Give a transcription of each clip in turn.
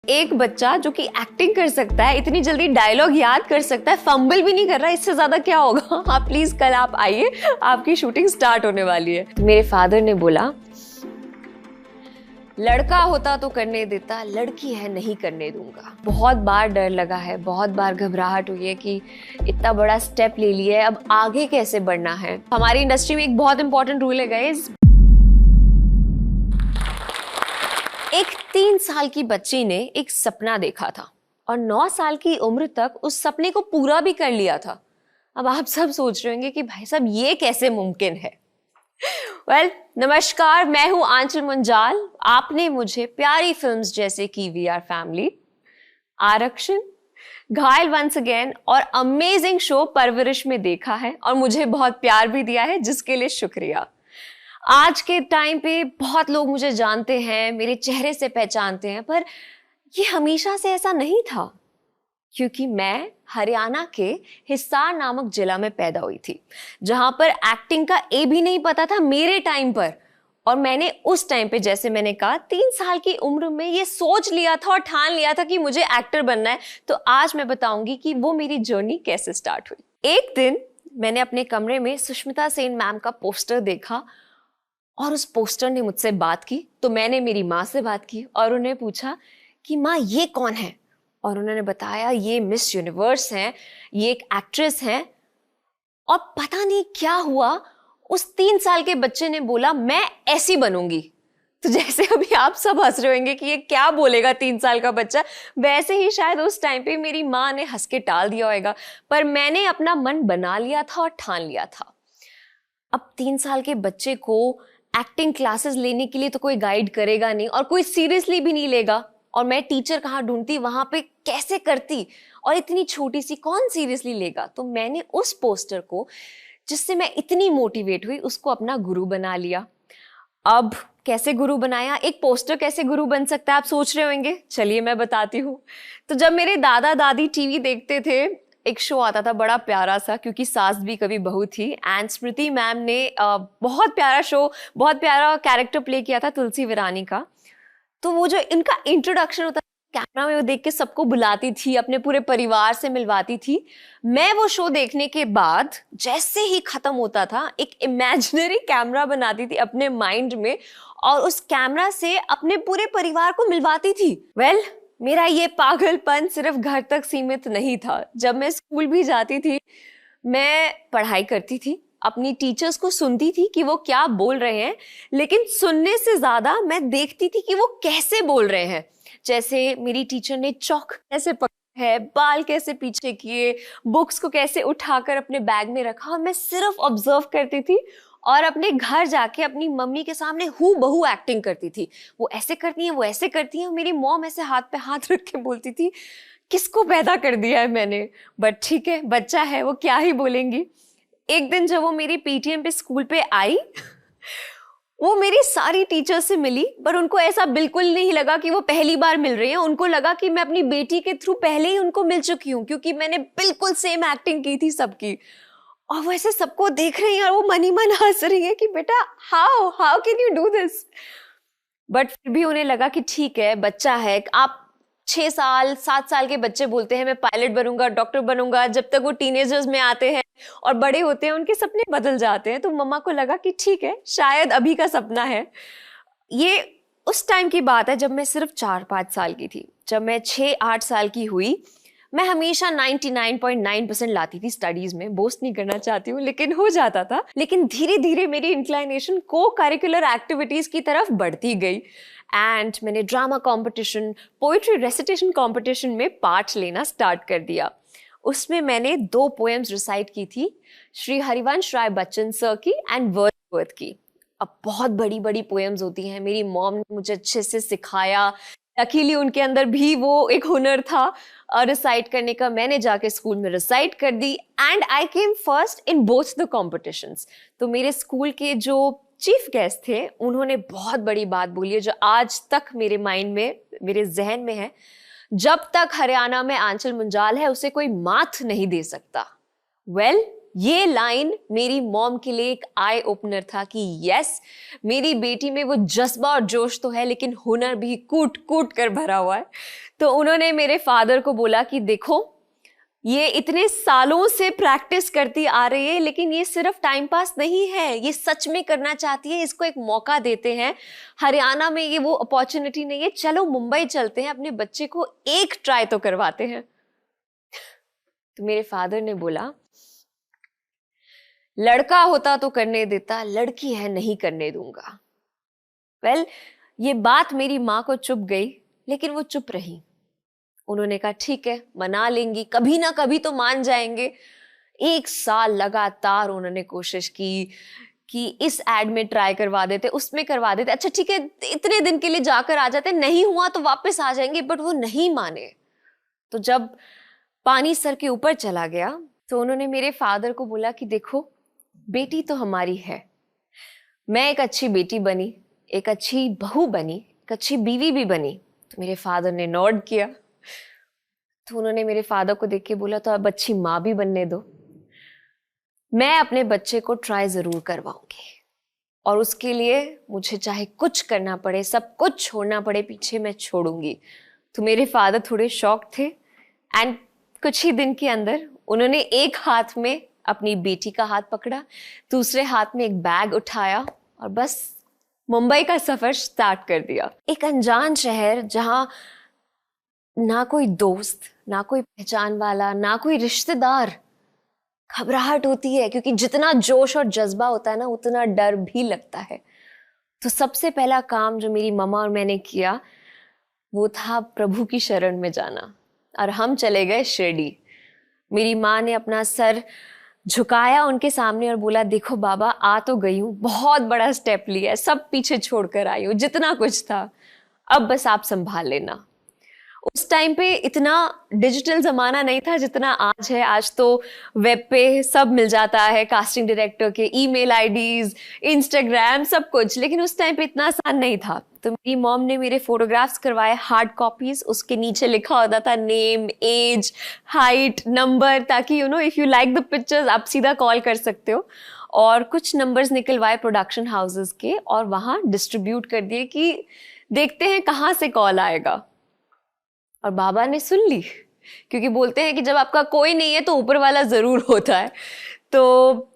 एक बच्चा जो कि एक्टिंग कर सकता है, इतनी जल्दी डायलॉग याद कर सकता है, फंबल भी नहीं कर रहा, इससे ज्यादा क्या होगा। आप प्लीज कल आप आइए, आपकी शूटिंग स्टार्ट होने वाली है। मेरे फादर ने बोला, लड़का होता तो करने देता, लड़की है नहीं करने दूंगा। बहुत बार डर लगा है, बहुत बार घबराहट हुई है कि इतना बड़ा स्टेप ले लिया है, अब आगे कैसे बढ़ना है। हमारी इंडस्ट्री में एक बहुत इंपॉर्टेंट रूल है गाइस। एक 3 साल की बच्ची ने एक सपना देखा था और 9 साल की उम्र तक उस सपने को पूरा भी कर लिया था। अब आप सब सोच रहे होंगे कि भाई साहब ये कैसे मुमकिन है। नमस्कार, मैं हूं आंचल मुंजाल। आपने मुझे प्यारी फिल्म्स जैसे कि वी आर फैमिली, आरक्षण, घायल वंस अगेन और अमेजिंग शो परवरिश में देखा है और मुझे बहुत प्यार भी दिया है, जिसके लिए शुक्रिया। आज के टाइम पे बहुत लोग मुझे जानते हैं, मेरे चेहरे से पहचानते हैं, पर ये हमेशा से ऐसा नहीं था, क्योंकि मैं हरियाणा के हिसार नामक जिला में पैदा हुई थी, जहां पर एक्टिंग का ए भी नहीं पता था मेरे टाइम पर। और मैंने उस टाइम पे, जैसे मैंने कहा, 3 साल की उम्र में ये सोच लिया था और ठान लिया था कि मुझे एक्टर बनना है। तो आज मैं बताऊंगी कि वो मेरी जर्नी कैसे स्टार्ट हुई। एक दिन मैंने अपने कमरे में सुष्मिता सेन मैम का पोस्टर देखा और उस पोस्टर ने मुझसे बात की। तो मैंने मेरी माँ से बात की और उन्हें पूछा कि माँ ये कौन है, और उन्होंने बताया ये मिस यूनिवर्स हैं, ये एक एक्ट्रेस हैं। और पता नहीं क्या हुआ, उस 3 साल के बच्चे ने बोला मैं ऐसी बनूंगी। तो जैसे अभी आप सब हंस रहे होंगे कि ये क्या बोलेगा 3 साल का बच्चा, वैसे ही शायद उस टाइम पे मेरी माँ ने हंस के टाल दिया होगा, पर मैंने अपना मन बना लिया था और ठान लिया था। अब 3 साल के बच्चे को एक्टिंग क्लासेस लेने के लिए तो कोई गाइड करेगा नहीं और कोई सीरियसली भी नहीं लेगा, और मैं टीचर कहाँ ढूंढती, वहां पे कैसे करती, और इतनी छोटी सी कौन सीरियसली लेगा। तो मैंने उस पोस्टर को, जिससे मैं इतनी मोटिवेट हुई, उसको अपना गुरु बना लिया। अब कैसे गुरु बनाया, एक पोस्टर कैसे गुरु बन सकता है, आप सोच रहे होंगे। चलिए मैं बताती हूँ। तो जब मेरे दादा दादी टीवी देखते थे, एक शो आता था बड़ा प्यारा सा, क्योंकि सास भी कभी बहू थी, एंड स्मृति मैम ने बहुत प्यारा शो, बहुत प्यारा कैरेक्टर प्ले किया था तुलसी विरानी का। तो वो जो इनका इंट्रोडक्शन होता था कैमरा में, वो देख के सबको बुलाती थी, अपने पूरे परिवार से मिलवाती थी। मैं वो शो देखने के बाद जैसे ही खत्म होता था, एक इमेजिनरी कैमरा बनाती थी अपने माइंड में और उस कैमरा से अपने पूरे परिवार को मिलवाती थी। मेरा ये पागलपन सिर्फ घर तक सीमित नहीं था। जब मैं स्कूल भी जाती थी, मैं पढ़ाई करती थी, अपनी टीचर्स को सुनती थी कि वो क्या बोल रहे हैं, लेकिन सुनने से ज्यादा मैं देखती थी कि वो कैसे बोल रहे हैं। जैसे मेरी टीचर ने चौक कैसे पकड़ा है, बाल कैसे पीछे किए, बुक्स को कैसे उठाकर अपने बैग में रखा, मैं सिर्फ ऑब्जर्व करती थी और अपने घर जाके अपनी मम्मी के सामने हूबहू एक्टिंग करती थी। वो ऐसे करती हैं, वो ऐसे करती हैं। मेरी मॉम ऐसे हाथ पे हाथ रख के बोलती थी, किसको पैदा कर दिया है मैंने, बट ठीक है, बच्चा है, वो क्या ही बोलेंगी। एक दिन जब वो मेरी पीटीएम पे स्कूल पे आई, वो मेरी सारी टीचर से मिली, पर उनको ऐसा बिल्कुल नहीं लगा कि वो पहली बार मिल रही हैं। उनको लगा कि मैं अपनी बेटी के थ्रू पहले ही उनको मिल चुकी हूँ, क्योंकि मैंने बिल्कुल सेम एक्टिंग की थी सबकी। और वो ऐसे सबको देख रही हैं और वो मन ही मन हंस रही है कि बेटा how can you do this. But फिर भी उन्हें लगा कि ठीक है, बच्चा है। आप 6 साल 7 साल के बच्चे बोलते हैं मैं पायलट बनूंगा, डॉक्टर बनूंगा, जब तक वो टीनेजर्स में आते हैं और बड़े होते हैं उनके सपने बदल जाते हैं। तो मम्मा को लगा कि ठीक है, शायद अभी का सपना है। ये उस टाइम की बात है जब मैं सिर्फ 4-5 साल की थी। जब मैं 6-8 साल की हुई, मैं हमेशा 99.9% लाती थी स्टडीज में। बोस्ट नहीं करना चाहती हूँ, लेकिन हो जाता था। लेकिन धीरे धीरे मेरी इंक्लाइनेशन को करिकुलर एक्टिविटीज की तरफ बढ़ती गई एंड मैंने drama competition, poetry recitation competition में पार्ट लेना स्टार्ट कर दिया। उसमें मैंने 2 पोएम्स रिसाइट की थी, श्री हरिवंश राय बच्चन सर की एंड वर्ड्सवर्थ की। अब बहुत बड़ी बड़ी पोएम्स होती हैं, मेरी मॉम ने मुझे अच्छे से सिखाया। लकीली उनके अंदर भी वो एक हुनर था रिसाइट करने का। मैंने जाके स्कूल में रिसाइट कर दी and I came first in both the competitions. तो मेरे स्कूल के जो चीफ गेस्ट थे, उन्होंने बहुत बड़ी बात बोली है जो आज तक मेरे माइंड में, मेरे जहन में है। जब तक हरियाणा में आंचल मुंजाल है, उसे कोई मात नहीं दे सकता। ये लाइन मेरी मॉम के लिए एक आई ओपनर था कि यस, मेरी बेटी में वो जज्बा और जोश तो है, लेकिन हुनर भी कूट कूट कर भरा हुआ है। तो उन्होंने मेरे फादर को बोला कि देखो, ये इतने सालों से प्रैक्टिस करती आ रही है, लेकिन ये सिर्फ टाइम पास नहीं है, ये सच में करना चाहती है, इसको एक मौका देते हैं। हरियाणा में ये वो अपॉर्चुनिटी नहीं है, चलो मुंबई चलते हैं, अपने बच्चे को एक ट्राई तो करवाते हैं। तो मेरे फादर ने बोला, लड़का होता तो करने देता, लड़की है नहीं करने दूंगा। वेल, ये बात मेरी माँ को चुभ गई, लेकिन वो चुप रही। उन्होंने कहा ठीक है, मना लेंगी, कभी ना कभी तो मान जाएंगे। 1 साल लगातार उन्होंने कोशिश की कि इस एड में ट्राई करवा देते, उसमें करवा देते, अच्छा ठीक है इतने दिन के लिए जाकर आ जाते, नहीं हुआ तो वापस आ जाएंगे, बट वो नहीं माने। तो जब पानी सर के ऊपर चला गया तो उन्होंने मेरे फादर को बोला कि देखो, बेटी तो हमारी है, मैं एक अच्छी बेटी बनी, एक अच्छी बहू बनी, एक अच्छी बीवी भी बनी। तो मेरे फादर ने नॉड किया। तो उन्होंने मेरे फादर को देख के बोला, तो अब अच्छी माँ भी बनने दो, मैं अपने बच्चे को ट्राई जरूर करवाऊंगी, और उसके लिए मुझे चाहे कुछ करना पड़े, सब कुछ छोड़ना पड़े पीछे, मैं छोड़ूंगी। तो मेरे फादर थोड़े शॉक थे, एंड कुछ ही दिन के अंदर उन्होंने एक हाथ में अपनी बेटी का हाथ पकड़ा, दूसरे हाथ में एक बैग उठाया, और बस मुंबई का सफर स्टार्ट कर दिया। एक अनजान शहर जहां ना कोई दोस्त, ना कोई पहचान वाला, ना कोई रिश्तेदार। घबराहट होती है, क्योंकि जितना जोश और जज्बा होता है ना, उतना डर भी लगता है। तो सबसे पहला काम जो मेरी मम्मा और मैंने किया वो था प्रभु की शरण में जाना, और हम चले गए शिरडी। मेरी माँ ने अपना सर झुकाया उनके सामने और बोला, देखो बाबा, आ तो गई हूँ, बहुत बड़ा स्टेप लिया है, सब पीछे छोड़कर आई हूँ, जितना कुछ था, अब बस आप संभाल लेना। उस टाइम पे इतना डिजिटल जमाना नहीं था जितना आज है। आज तो वेब पे सब मिल जाता है, कास्टिंग डायरेक्टर के ईमेल आईडीज, इंस्टाग्राम, सब कुछ, लेकिन उस टाइम पे इतना आसान नहीं था। तो मेरी मॉम ने मेरे फोटोग्राफ्स करवाए, हार्ड कॉपीज, उसके नीचे लिखा होता था नेम, एज, हाइट, नंबर, ताकि if you like the pictures आप सीधा कॉल कर सकते हो। और कुछ नंबर्स निकलवाए प्रोडक्शन हाउसेस के, और वहां डिस्ट्रीब्यूट कर दिए कि देखते हैं कहाँ से कॉल आएगा। और बाबा ने सुन ली, क्योंकि बोलते हैं कि जब आपका कोई नहीं है तो ऊपर वाला जरूर होता है। तो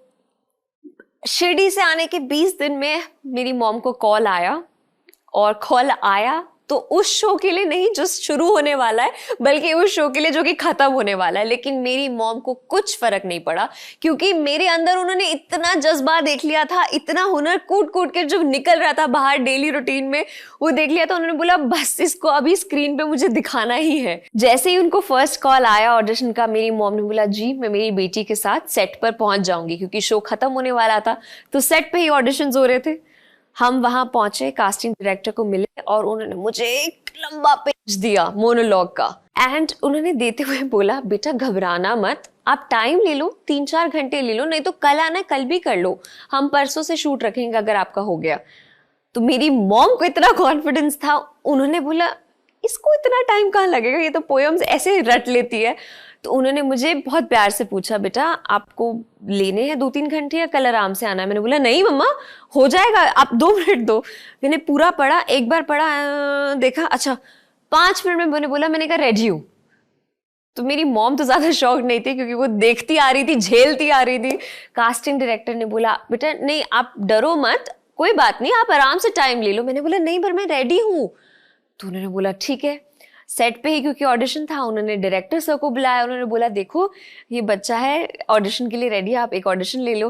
शिरडी से आने के 20 दिन में मेरी मॉम को कॉल आया, और कॉल आया तो उस शो के लिए नहीं जो शुरू होने वाला है, बल्कि उस शो के लिए जो कि खत्म होने वाला है। लेकिन मेरी मॉम को कुछ फर्क नहीं पड़ा, क्योंकि मेरे अंदर उन्होंने इतना जज्बा देख लिया था, इतना हुनर कूट कूट के जो निकल रहा था बाहर डेली रूटीन में, वो देख लिया था। उन्होंने बोला बस इसको अभी स्क्रीन पे मुझे दिखाना ही है। जैसे ही उनको फर्स्ट कॉल आया ऑडिशन का, मेरी मॉम ने बोला, जी मैं मेरी बेटी के साथ सेट पर पहुंच जाऊंगी, क्योंकि शो खत्म होने वाला था, तो सेट पे ही ऑडिशंस हो रहे थे। हम वहां पहुंचे, कास्टिंग डायरेक्टर को मिले, और उन्होंने मुझे एक लंबा पेज दिया मोनोलॉग का, एंड उन्होंने देते हुए बोला, बेटा घबराना मत, आप टाइम ले लो, 3-4 घंटे ले लो, नहीं तो कल आना, कल भी कर लो, हम परसों से शूट रखेंगे अगर आपका हो गया। तो मेरी मॉम को इतना कॉन्फिडेंस था, उन्होंने बोला इसको इतना टाइम कहाँ लगेगा, ये तो पोएम्स ऐसे रट लेती है। तो उन्होंने मुझे बहुत प्यार से पूछा, बेटा आपको लेने हैं 2-3 घंटे या कल आराम से आना है? मैंने बोला नहीं मम्मा, हो जाएगा, आप 2 मिनट दो। मैंने पूरा पढ़ा, एक बार पढ़ा, देखा, अच्छा 5 मिनट में मैंने बोला, मैंने कहा रेडी हूँ। तो मेरी मॉम तो ज्यादा शौक नहीं थी, क्योंकि वो देखती आ रही थी, झेलती आ रही थी। कास्टिंग डायरेक्टर ने बोला, बेटा नहीं आप डरो मत, कोई बात नहीं, आप आराम से टाइम ले लो। मैंने बोला नहीं पर मैं रेडी हूँ। तो उन्होंने बोला ठीक है। सेट पे ही क्योंकि ऑडिशन था, उन्होंने डायरेक्टर सर को बुलाया, उन्होंने बोला देखो ये बच्चा है ऑडिशन के लिए रेडी है, आप एक ऑडिशन ले लो।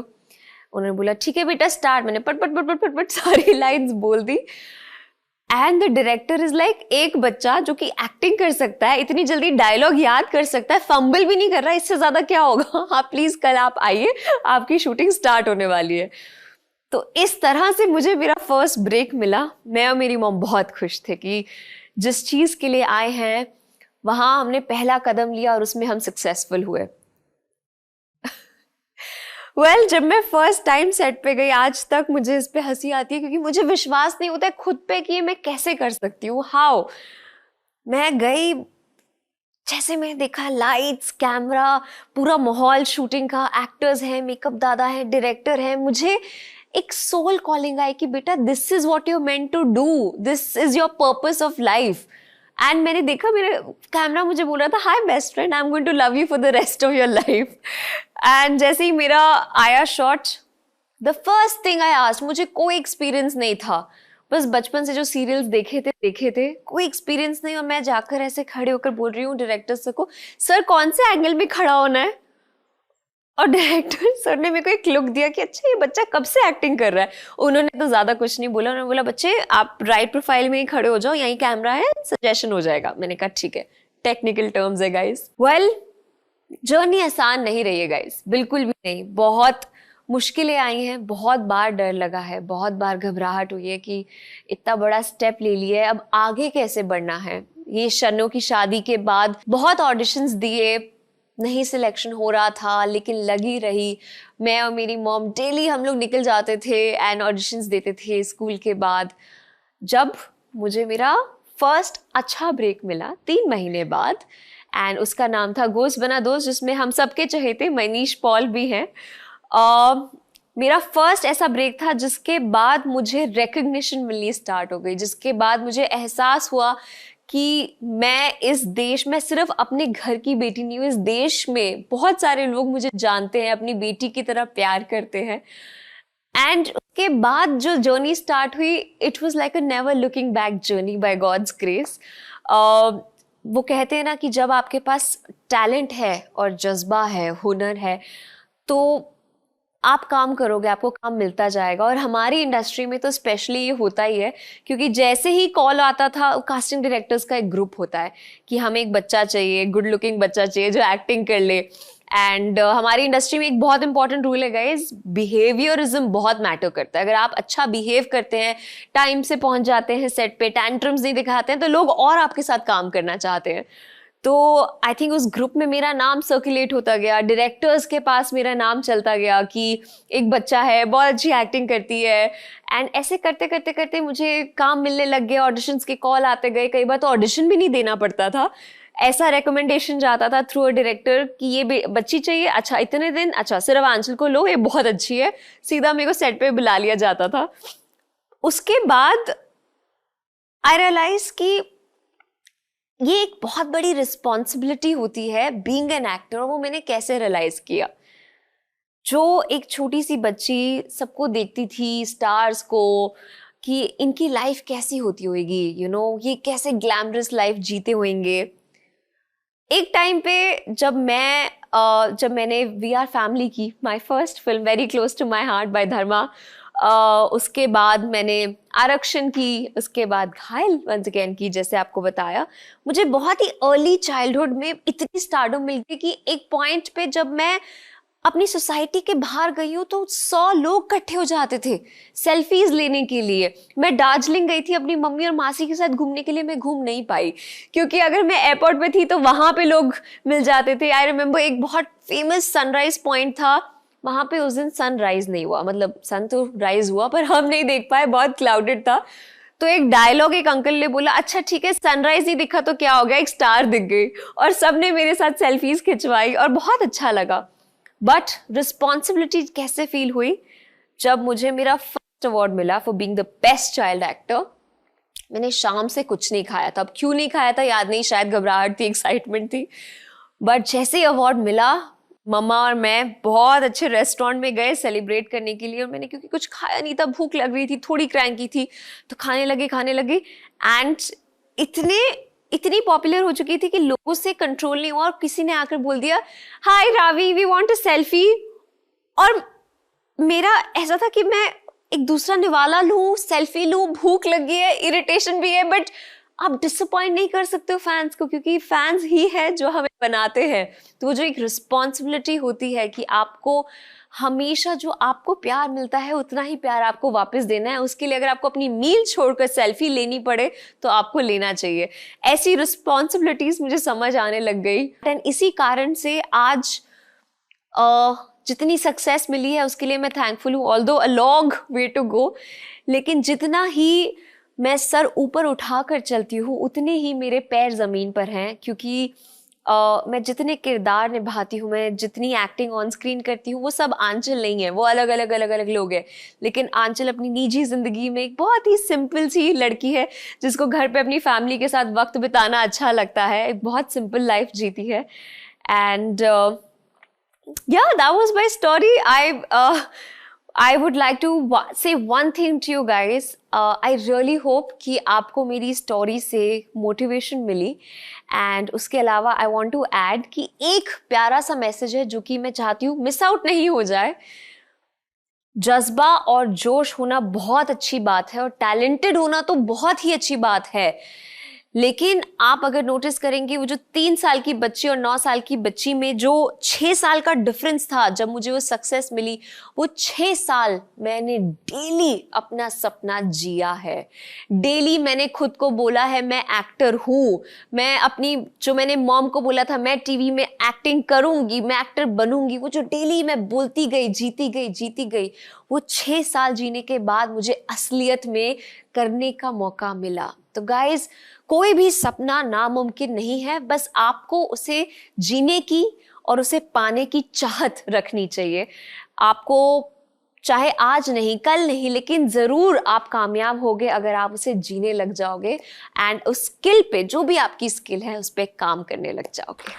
उन्होंने बोला ठीक है बेटा स्टार्ट। मैंने पट पट पट पट पट पट सारी लाइंस बोल दी, and the director is like, एक बच्चा जो कि एक्टिंग कर सकता है, इतनी जल्दी डायलॉग याद कर सकता है, फंबल भी नहीं कर रहा, इससे ज्यादा क्या होगा, आप प्लीज कल आप आइए, आपकी शूटिंग स्टार्ट होने वाली है। तो इस तरह से मुझे मेरा फर्स्ट ब्रेक मिला। मैं और मेरी मॉम बहुत खुश थे कि जिस चीज के लिए आए हैं वहां हमने पहला कदम लिया और उसमें हम सक्सेसफुल हुए। जब मैं फर्स्ट टाइम सेट पे गई, आज तक मुझे इस पे हंसी आती है, क्योंकि मुझे विश्वास नहीं होता है खुद पे कि ये मैं कैसे कर सकती हूँ। हाउ मैं गई, जैसे मैंने देखा लाइट्स, कैमरा, पूरा माहौल शूटिंग का, एक्टर्स हैं, मेकअप दादा है, डायरेक्टर है, मुझे एक सोल कॉलिंग आई कि बेटा this is what you meant to do, this is your purpose of life. And मैंने देखा मेरा कैमरा मुझे बोल रहा था hi best friend, I am going to love you for the rest of your life. And जैसे ही मेरा आया shot, the first thing I asked, मुझे कोई एक्सपीरियंस नहीं था, बस बचपन से जो सीरियल्स देखे थे, कोई एक्सपीरियंस नहीं, और मैं जाकर ऐसे खड़े होकर बोल रही हूँ डायरेक्टर सर को, सर कौन से एंगल में खड़ा होना है? और डायरेक्टर सर ने मेरे को एक लुक दिया कि अच्छा ये बच्चा कब से एक्टिंग कर रहा है। उन्होंने तो ज्यादा कुछ नहीं बोला, उन्होंने बोला बच्चे आप राइट प्रोफाइल में ही खड़े हो जाओ, यहीं कैमरा है, सजेशन हो जाएगा। मैंने कहा ठीक है, टेक्निकल टर्म्स है गाइस। वेल, जर्नी आसान नहीं रही है गाइस, बिल्कुल भी नहीं। बहुत मुश्किलें आई हैं, बहुत बार डर लगा है, बहुत बार घबराहट हुई है कि इतना बड़ा स्टेप ले लिया है, अब आगे कैसे बढ़ना है। ये शन्नो की शादी के बाद बहुत ऑडिशंस दिए, नहीं सिलेक्शन हो रहा था, लेकिन लगी रही। मैं और मेरी मॉम डेली हम लोग निकल जाते थे एंड ऑडिशंस देते थे स्कूल के बाद। जब मुझे मेरा फर्स्ट अच्छा ब्रेक मिला 3 महीने बाद, एंड उसका नाम था गोश्त बना दोस्त, जिसमें हम सबके चहेते मनीष पॉल भी हैं। मेरा फर्स्ट ऐसा ब्रेक था जिसके बाद मुझे रिकग्निशन मिलनी स्टार्ट हो गई, जिसके बाद मुझे एहसास हुआ कि मैं इस देश में सिर्फ अपने घर की बेटी नहीं हूँ, इस देश में बहुत सारे लोग मुझे जानते हैं, अपनी बेटी की तरह प्यार करते हैं। एंड उसके बाद जो जर्नी स्टार्ट हुई, it was like a never looking back journey by God's grace. वो कहते हैं ना कि जब आपके पास टैलेंट है और जज्बा है, हुनर है, तो आप काम करोगे, आपको काम मिलता जाएगा। और हमारी इंडस्ट्री में तो स्पेशली ये होता ही है, क्योंकि जैसे ही कॉल आता था, कास्टिंग डायरेक्टर्स का एक ग्रुप होता है कि हमें एक बच्चा चाहिए, गुड लुकिंग बच्चा चाहिए जो एक्टिंग कर ले। एंड हमारी इंडस्ट्री में एक बहुत इंपॉर्टेंट रूल है गाइस, बिहेवियरिज्म बहुत मैटर करता है। अगर आप अच्छा बिहेव करते हैं, टाइम से पहुंच जाते हैं सेट पे, टैंट्रम्स नहीं दिखाते हैं, तो लोग और आपके साथ काम करना चाहते हैं। तो आई थिंक उस ग्रुप में मेरा नाम सर्कुलेट होता गया, डायरेक्टर्स के पास मेरा नाम चलता गया कि एक बच्चा है, बहुत अच्छी एक्टिंग करती है। एंड ऐसे करते करते करते मुझे काम मिलने लग गया, ऑडिशंस के कॉल आते गए, कई बार तो ऑडिशन भी नहीं देना पड़ता था, ऐसा रिकमेंडेशन जाता था थ्रू अ डायरेक्टर कि ये बच्ची चाहिए, अच्छा इतने दिन, अच्छा सिर्फ आंचल को लो, ये बहुत अच्छी है, सीधा मेरे को सेट पे बुला लिया जाता था। उसके बाद आई रियलाइज कि ये एक बहुत बड़ी रिस्पॉन्सिबिलिटी होती है बीइंग एन एक्टर। और वो मैंने कैसे रियलाइज किया, जो एक छोटी सी बच्ची सबको देखती थी, स्टार्स को, कि इनकी लाइफ कैसी होती होगी, ये कैसे ग्लैमरस लाइफ जीते होंगे। एक टाइम पे जब मैंने वी आर फैमिली की, my first film, very close to my heart by Dharma, उसके बाद मैंने आरक्षण की, उसके घायल वंस अगेन की, जैसे आपको बताया। मुझे बहुत ही अर्ली चाइल्डहुड में इतनी स्टारडम मिल गई कि एक पॉइंट पे जब मैं अपनी सोसाइटी के बाहर गई हूँ तो 100 लोग इकट्ठे हो जाते थे सेल्फीज लेने के लिए। मैं दार्जिलिंग गई थी अपनी मम्मी और मासी के साथ घूमने के लिए, मैं घूम नहीं पाई क्योंकि अगर मैं एयरपोर्ट पे थी तो वहां पे लोग मिल जाते थे। आई रिमेम्बर एक बहुत फेमस सनराइज पॉइंट था, वहां पे उस दिन सनराइज नहीं हुआ, मतलब सन तो राइज हुआ पर हम नहीं देख पाए, बहुत क्लाउडेड था। तो एक डायलॉग एक अंकल ने बोला, अच्छा ठीक है सनराइज नहीं दिखा तो क्या हो गया, एक स्टार दिख गई, और सबने मेरे साथ सेल्फीज खिंचवाई और बहुत अच्छा लगा। बट रिस्पॉन्सिबिलिटी कैसे फील हुई जब मुझे मेरा फर्स्ट अवार्ड मिला for being the best child actor. मैंने शाम से कुछ नहीं खाया था, अब क्यों नहीं खाया था याद नहीं, शायद घबराहट थी, एक्साइटमेंट थी। बट जैसे ही अवार्ड मिला, मम्मा और मैं बहुत अच्छे रेस्टोरेंट में गए सेलिब्रेट करने के लिए, और मैंने क्योंकि कुछ खाया नहीं था, भूख लग रही थी, थोड़ी क्रैंकी थी, तो खाने लगी। एंड इतनी पॉपुलर हो चुकी थी कि लोगों से कंट्रोल नहीं हुआ और किसी ने आकर बोल दिया, hi Ravi we want a selfie. और मेरा ऐसा था कि मैं एक दूसरा निवाला लूं, सेल्फी लूं, भूख लगी है, इरिटेशन भी है, बट आप डिसअपॉइंट नहीं कर सकते हो फैंस को, क्योंकि फैंस ही है जो हमें बनाते हैं। तो वो जो एक रिस्पॉन्सिबिलिटी होती है कि आपको हमेशा जो आपको प्यार मिलता है उतना ही प्यार आपको वापस देना है, उसके लिए अगर आपको अपनी मील छोड़कर सेल्फी लेनी पड़े तो आपको लेना चाहिए। ऐसी रिस्पॉन्सिबिलिटीज मुझे समझ आने लग गई। एंड इसी कारण से आज जितनी सक्सेस मिली है उसके लिए मैं थैंकफुल हूँ, although a long way to go. लेकिन जितना ही मैं सर ऊपर उठाकर चलती हूँ उतने ही मेरे पैर जमीन पर हैं, क्योंकि मैं जितने किरदार निभाती हूँ, मैं जितनी एक्टिंग ऑन स्क्रीन करती हूँ, वो सब आंचल नहीं है, वो अलग अलग अलग अलग लोग हैं। लेकिन आंचल अपनी निजी जिंदगी में एक बहुत ही सिंपल सी लड़की है जिसको घर पे अपनी फैमिली के साथ वक्त बिताना अच्छा लगता है, एक बहुत सिंपल लाइफ जीती है। And yeah, that was my story. I would like to say one thing to you guys. I really hope कि आपको मेरी स्टोरी से मोटिवेशन मिली। एंड उसके अलावा I want to add कि एक प्यारा सा मैसेज है जो कि मैं चाहती हूँ मिस आउट नहीं हो जाए। जज्बा और जोश होना बहुत अच्छी बात है और टैलेंटेड होना तो बहुत ही अच्छी बात है, लेकिन आप अगर नोटिस करेंगे वो जो 3 साल की बच्ची और 9 साल की बच्ची में जो 6 साल का डिफरेंस था जब मुझे वो सक्सेस मिली, वो 6 साल मैंने डेली अपना सपना जिया है। डेली मैंने खुद को बोला है मैं एक्टर हूँ, मैं अपनी जो मैंने मॉम को बोला था मैं टीवी में एक्टिंग करूंगी, मैं एक्टर बनूंगी, वो जो डेली मैं बोलती गई, जीती गई, वो 6 साल जीने के बाद मुझे असलियत में करने का मौका मिला। तो गाइज, कोई भी सपना नामुमकिन नहीं है, बस आपको उसे जीने की और उसे पाने की चाहत रखनी चाहिए। आपको चाहे आज नहीं, कल नहीं, लेकिन जरूर आप कामयाब होगे अगर आप उसे जीने लग जाओगे एंड उस स्किल पे, जो भी आपकी स्किल है, उस पे काम करने लग जाओगे।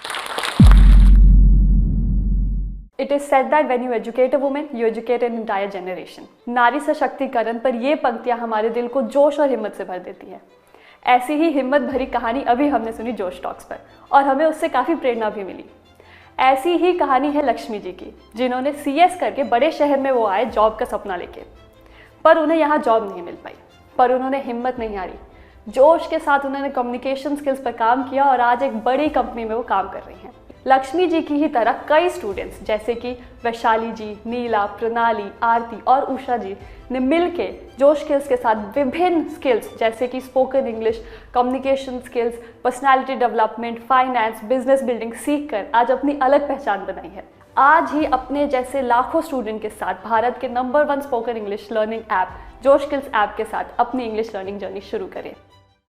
It is said that when you educate a woman, you educate an entire generation. नारी सशक्तिकरण पर ये पंक्तियां हमारे दिल को जोश और हिम्मत से भर देती है। ऐसी ही हिम्मत भरी कहानी अभी हमने सुनी जोश टॉक्स पर और हमें उससे काफ़ी प्रेरणा भी मिली। ऐसी ही कहानी है लक्ष्मी जी की, जिन्होंने CS करके बड़े शहर में वो आए जॉब का सपना लेके, पर उन्हें यहाँ जॉब नहीं मिल पाई। पर उन्होंने हिम्मत नहीं हारी, जोश के साथ उन्होंने कम्युनिकेशन स्किल्स पर काम किया और आज एक बड़ी कंपनी में वो काम कर रही हैं। लक्ष्मी जी की ही तरह कई स्टूडेंट्स जैसे कि वैशाली जी, नीला, प्रणाली, आरती और उषा जी ने मिलके जोश स्किल्स के साथ विभिन्न स्किल्स जैसे कि spoken English, communication skills, personality development, finance, business building सीखकर आज अपनी अलग पहचान बनाई है। आज ही अपने जैसे लाखों स्टूडेंट के साथ भारत के number 1 spoken English learning app जोश स्किल्स ऐप के साथ अपनी इंग्लिश लर्निंग जर्नी शुरू करें।